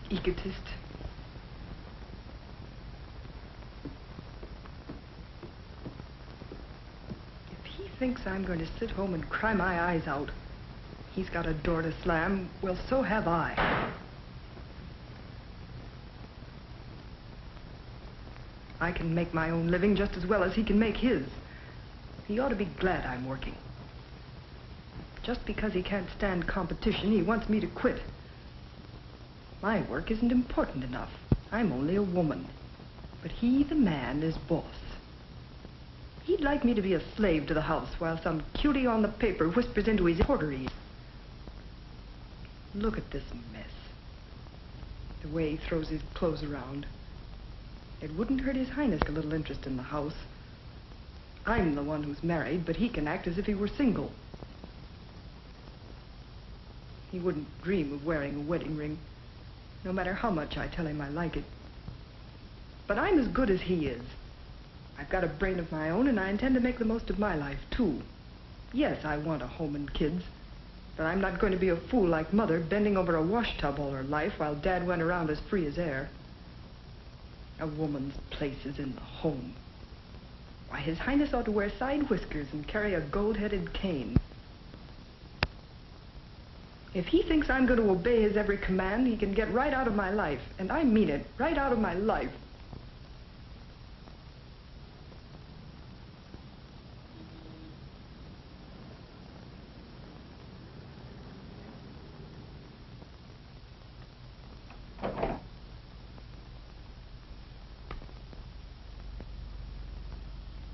egotist. If he thinks I'm going to sit home and cry my eyes out, he's got a door to slam. Well, so have I. I can make my own living just as well as he can make his. He ought to be glad I'm working. Just because he can't stand competition, he wants me to quit. My work isn't important enough. I'm only a woman. But he, the man, is boss. He'd like me to be a slave to the house while some cutie on the paper whispers into his quarter ear. Look at this mess. The way he throws his clothes around. It wouldn't hurt His Highness a little interest in the house. I'm the one who's married, but he can act as if he were single. He wouldn't dream of wearing a wedding ring, no matter how much I tell him I like it. But I'm as good as he is. I've got a brain of my own, and I intend to make the most of my life, too. Yes, I want a home and kids, but I'm not going to be a fool like Mother, bending over a washtub all her life while Dad went around as free as air. A woman's place is in the home. Why, His Highness ought to wear side whiskers and carry a gold-headed cane. If he thinks I'm going to obey his every command, he can get right out of my life. And I mean it, right out of my life.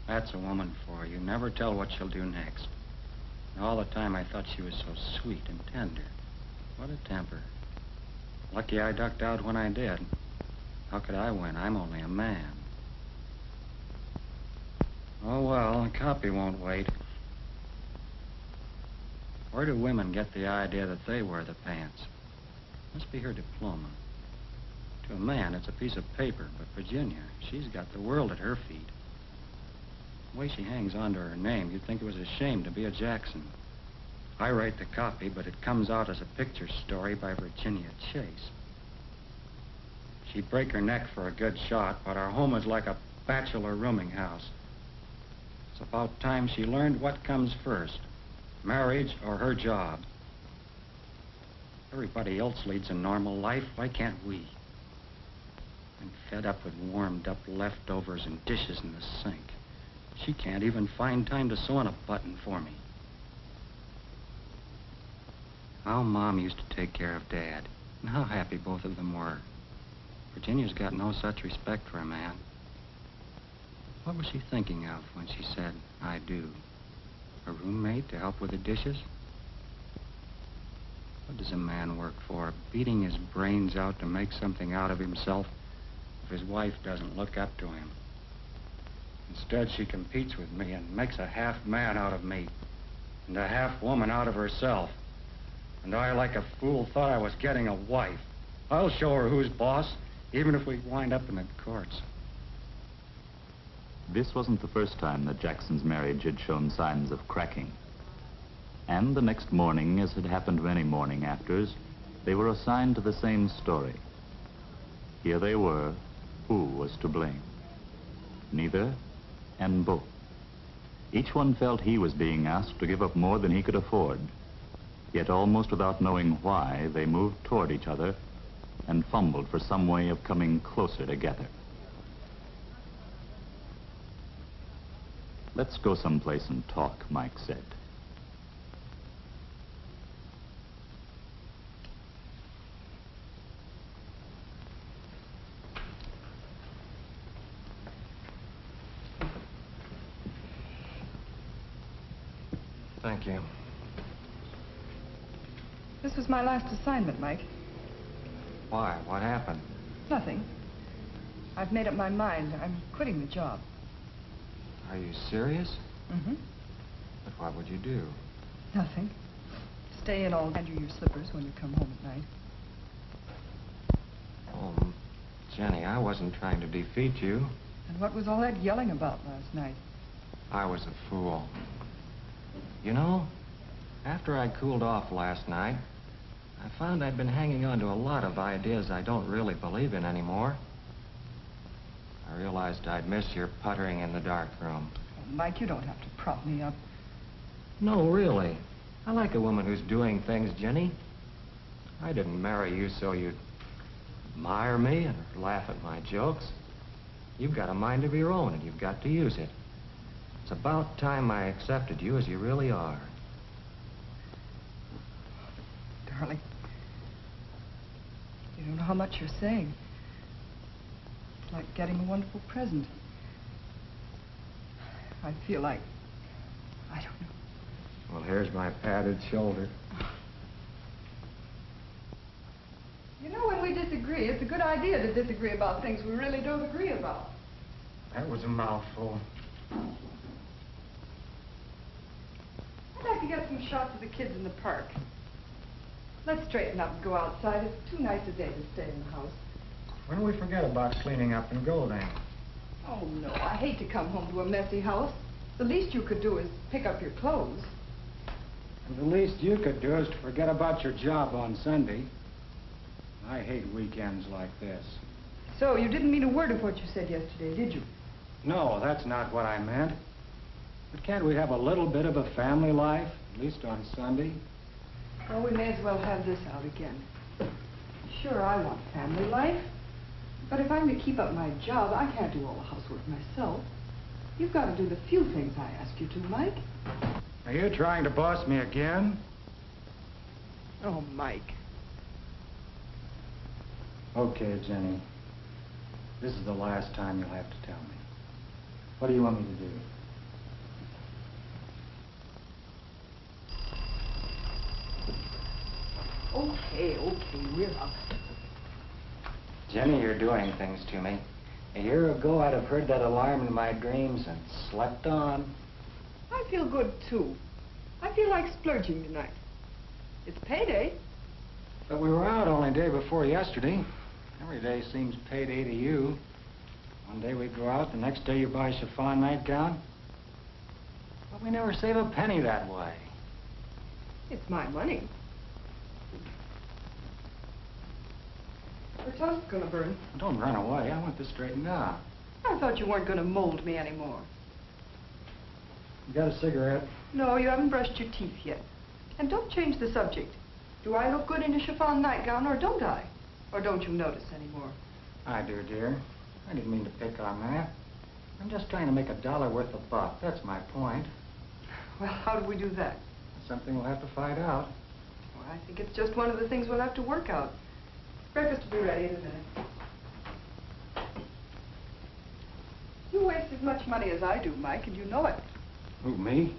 That's a woman for you. Never tell what she'll do next. And all the time I thought she was so sweet and tender. What a temper. Lucky I ducked out when I did. How could I win? I'm only a man. Oh, well, the copy won't wait. Where do women get the idea that they wear the pants? Must be her diploma. To a man, it's a piece of paper, but Virginia, she's got the world at her feet. The way she hangs on to her name, you'd think it was a shame to be a Jackson. I write the copy, but it comes out as a picture story by Virginia Chase. She'd break her neck for a good shot, but our home is like a bachelor rooming house. It's about time she learned what comes first, marriage or her job. Everybody else leads a normal life. Why can't we? I'm fed up with warmed-up leftovers and dishes in the sink. She can't even find time to sew on a button for me. How Mom used to take care of Dad, and how happy both of them were. Virginia's got no such respect for a man. What was she thinking of when she said, I do? A roommate to help with the dishes? What does a man work for? Beating his brains out to make something out of himself if his wife doesn't look up to him. Instead, she competes with me and makes a half man out of me and a half woman out of herself. And I, like a fool, thought I was getting a wife. I'll show her who's boss, even if we wind up in the courts. This wasn't the first time that Jackson's marriage had shown signs of cracking. And the next morning, as had happened many morning afters, they were assigned to the same story. Here they were. Who was to blame? Neither and both. Each one felt he was being asked to give up more than he could afford. Yet almost without knowing why, they moved toward each other and fumbled for some way of coming closer together. Let's go someplace and talk, Mike said. Thank you. This was my last assignment, Mike. Why? What happened? Nothing. I've made up my mind. I'm quitting the job. Are you serious? Mm-hmm. But what would you do? Nothing. Stay in all and your slippers when you come home at night. Oh, Jenny, I wasn't trying to defeat you. And what was all that yelling about last night? I was a fool. You know, after I cooled off last night, I found I'd been hanging on to a lot of ideas I don't really believe in anymore. I realized I'd miss your puttering in the dark room. Oh, Mike, you don't have to prop me up. No, really. I like a woman who's doing things, Jenny. I didn't marry you so you'd admire me and laugh at my jokes. You've got a mind of your own, and you've got to use it. It's about time I accepted you as you really are. Darling, you don't know how much you're saying. It's like getting a wonderful present. I feel like, I don't know. Well, here's my padded shoulder. You know, when we disagree, it's a good idea to disagree about things we really don't agree about. That was a mouthful. I'd like to get some shots of the kids in the park. Let's straighten up and go outside. It's too nice a day to stay in the house. When do we forget about cleaning up and go then? Oh, no, I hate to come home to a messy house. The least you could do is pick up your clothes. And the least you could do is to forget about your job on Sunday. I hate weekends like this. So, you didn't mean a word of what you said yesterday, did you? No, that's not what I meant. But can't we have a little bit of a family life, at least on Sunday? Well, we may as well have this out again. Sure, I want family life. But if I'm to keep up my job, I can't do all the housework myself. You've got to do the few things I ask you to, Mike. Are you trying to boss me again? Oh, Mike. Okay, Jenny. This is the last time you'll have to tell me. What do you want me to do? Okay, we're up. Jenny, you're doing things to me. A year ago, I'd have heard that alarm in my dreams and slept on. I feel good, too. I feel like splurging tonight. It's payday. But we were out only day before yesterday. Every day seems payday to you. One day we go out, the next day you buy a chiffon nightgown. But we never save a penny that way. It's my money. The toast's gonna burn. Don't run away. I want this straightened out. I thought you weren't gonna mold me anymore. You got a cigarette? No, you haven't brushed your teeth yet. And don't change the subject. Do I look good in a chiffon nightgown, or don't I? Or don't you notice anymore? I do, dear. I didn't mean to pick on that. I'm just trying to make $1 worth a buck. That's my point. Well, how do we do that? It's something we'll have to find out. Well, I think it's just one of the things we'll have to work out. Breakfast will be ready in a minute. You waste as much money as I do, Mike, and you know it. Who, me?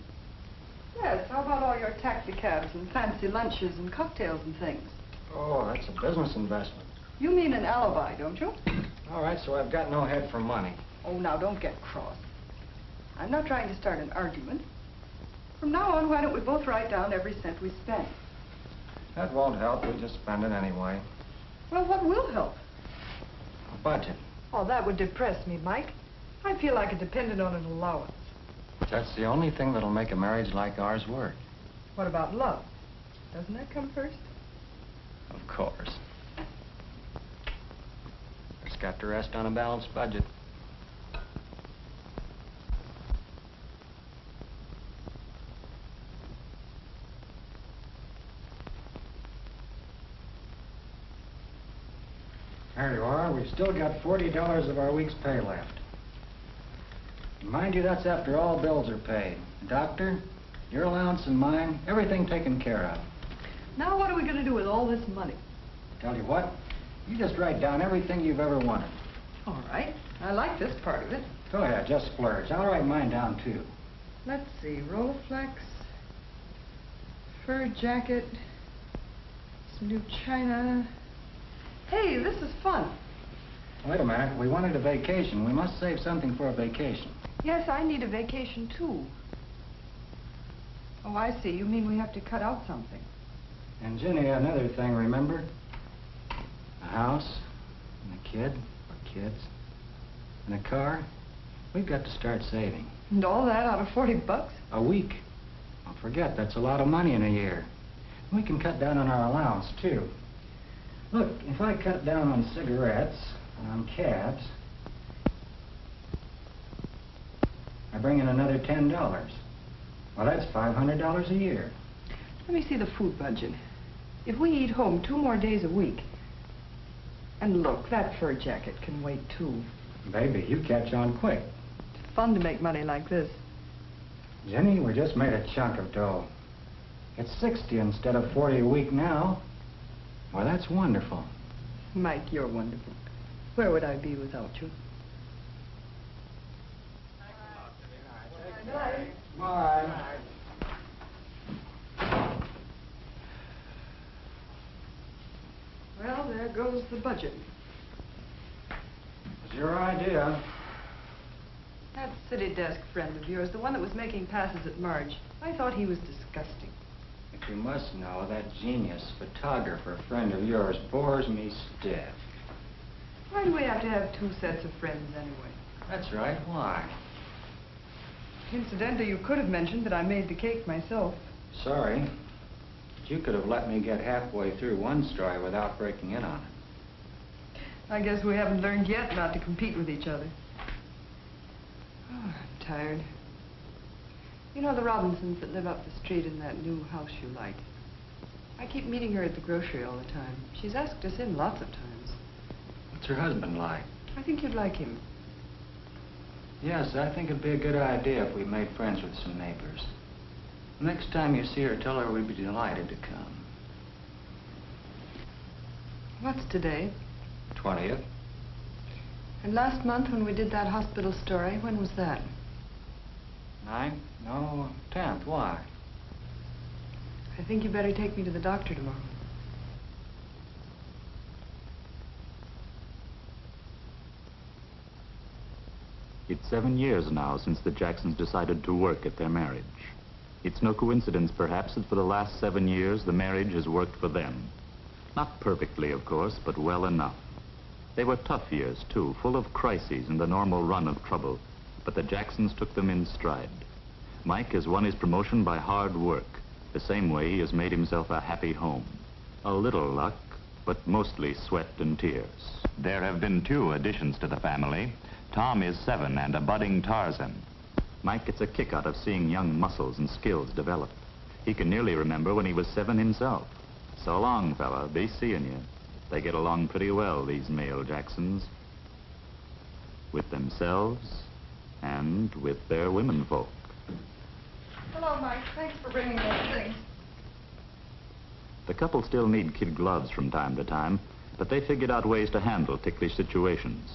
Yes, how about all your taxicabs and fancy lunches and cocktails and things? Oh, that's a business investment. You mean an alibi, don't you? All right, so I've got no head for money. Oh, now, don't get cross. I'm not trying to start an argument. From now on, why don't we both write down every cent we spend? That won't help. We'll just spend it anyway. Well, what will help? A budget. Oh, that would depress me, Mike. I feel like it depended on an allowance. That's the only thing that'll make a marriage like ours work. What about love? Doesn't that come first? Of course. It's got to rest on a balanced budget. There you are. We've still got $40 of our week's pay left. Mind you, that's after all bills are paid. Doctor, your allowance and mine, everything taken care of. Now what are we going to do with all this money? Tell you what, you just write down everything you've ever wanted. All right. I like this part of it. Go ahead, just splurge. I'll write mine down, too. Let's see. Rolleiflex, fur jacket, some new china. Hey, this is fun. Wait a minute. We wanted a vacation. We must save something for a vacation. Yes, I need a vacation, too. Oh, I see. You mean we have to cut out something. And, Jenny, another thing, remember? A house, and a kid, or kids, and a car. We've got to start saving. And all that out of $40? A week. Don't forget, that's a lot of money in a year. We can cut down on our allowance, too. Look, if I cut down on cigarettes, on cabs, I bring in another $10. Well, that's $500 a year. Let me see the food budget. If we eat home 2 more days a week... And look, that fur jacket can wait, too. Baby, you catch on quick. It's fun to make money like this. Jenny, we just made a chunk of dough. It's 60 instead of 40 a week now. Well, that's wonderful. Mike, you're wonderful. Where would I be without you? Bye. Well, there goes the budget. It was your idea. That city desk friend of yours, the one that was making passes at Marge, I thought he was disgusting. But you must know that genius photographer friend of yours bores me stiff. Why do we have to have 2 sets of friends anyway? That's right, why? Incidentally, you could have mentioned that I made the cake myself. Sorry. But you could have let me get halfway through one story without breaking in on it. I guess we haven't learned yet not to compete with each other. Oh, I'm tired. You know the Robinsons that live up the street in that new house you like? I keep meeting her at the grocery all the time. She's asked us in lots of times. What's her husband like? I think you'd like him. Yes, I think it'd be a good idea if we made friends with some neighbors. Next time you see her, tell her we'd be delighted to come. What's today? 20th. And last month when we did that hospital story, when was that? 9th? No, 10th. Why? I think you better take me to the doctor tomorrow. It's 7 years now since the Jacksons decided to work at their marriage. It's no coincidence, perhaps, that for the last 7 years, the marriage has worked for them. Not perfectly, of course, but well enough. They were tough years, too, full of crises and the normal run of trouble, but the Jacksons took them in stride. Mike has won his promotion by hard work, the same way he has made himself a happy home. A little luck, but mostly sweat and tears. There have been 2 additions to the family. Tom is 7 and a budding Tarzan. Mike gets a kick out of seeing young muscles and skills develop. He can nearly remember when he was 7 himself. So long, fella. Be seeing you. They get along pretty well, these male Jacksons. With themselves and with their womenfolk. Hello, Mike. Thanks for bringing those things. The couple still need kid gloves from time to time, but they figured out ways to handle ticklish situations.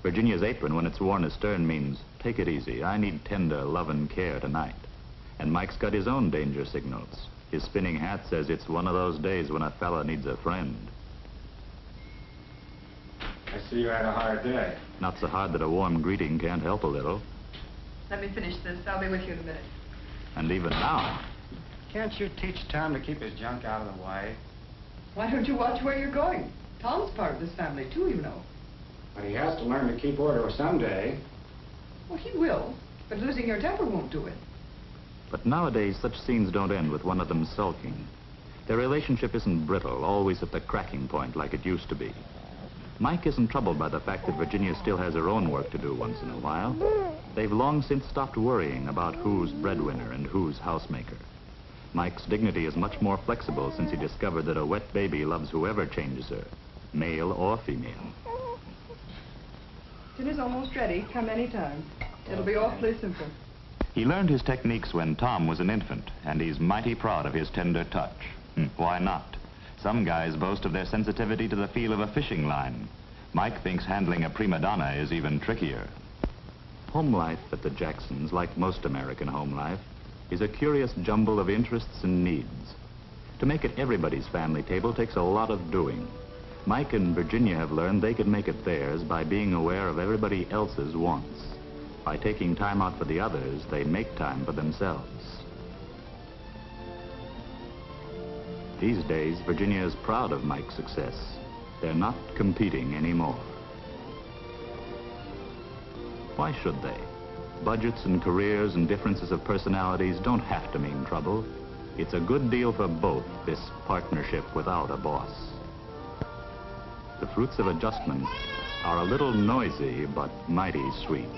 Virginia's apron, when it's worn astern, means, take it easy, I need tender love and care tonight. And Mike's got his own danger signals. His spinning hat says it's one of those days when a fella needs a friend. I see you had a hard day. Not so hard that a warm greeting can't help a little. Let me finish this. I'll be with you in a minute. And even now, Can't you teach Tom to keep his junk out of the way? Why don't you watch where you're going? Tom's part of this family, too, you know. But he has to learn to keep order someday. Well, he will, but losing your temper won't do it. but nowadays such scenes don't end with one of them sulking. Their relationship isn't brittle, always at the cracking point like it used to be. Mike isn't troubled by the fact that Virginia still has her own work to do once in a while. They've long since stopped worrying about who's breadwinner and who's housemaker. Mike's dignity is much more flexible since he discovered that a wet baby loves whoever changes her, male or female. Dinner's almost ready. Come anytime. It'll be awfully simple. He learned his techniques when Tom was an infant, and he's mighty proud of his tender touch. Why not? Some guys boast of their sensitivity to the feel of a fishing line. Mike thinks handling a prima donna is even trickier. Home life at the Jacksons, like most American home life, is a curious jumble of interests and needs. To make it everybody's family table takes a lot of doing. Mike and Virginia have learned they can make it theirs by being aware of everybody else's wants. By taking time out for the others, they make time for themselves. These days, Virginia is proud of Mike's success. They're not competing anymore. Why should they? Budgets and careers and differences of personalities don't have to mean trouble. It's a good deal for both, this partnership without a boss. The fruits of adjustment are a little noisy, but mighty sweet.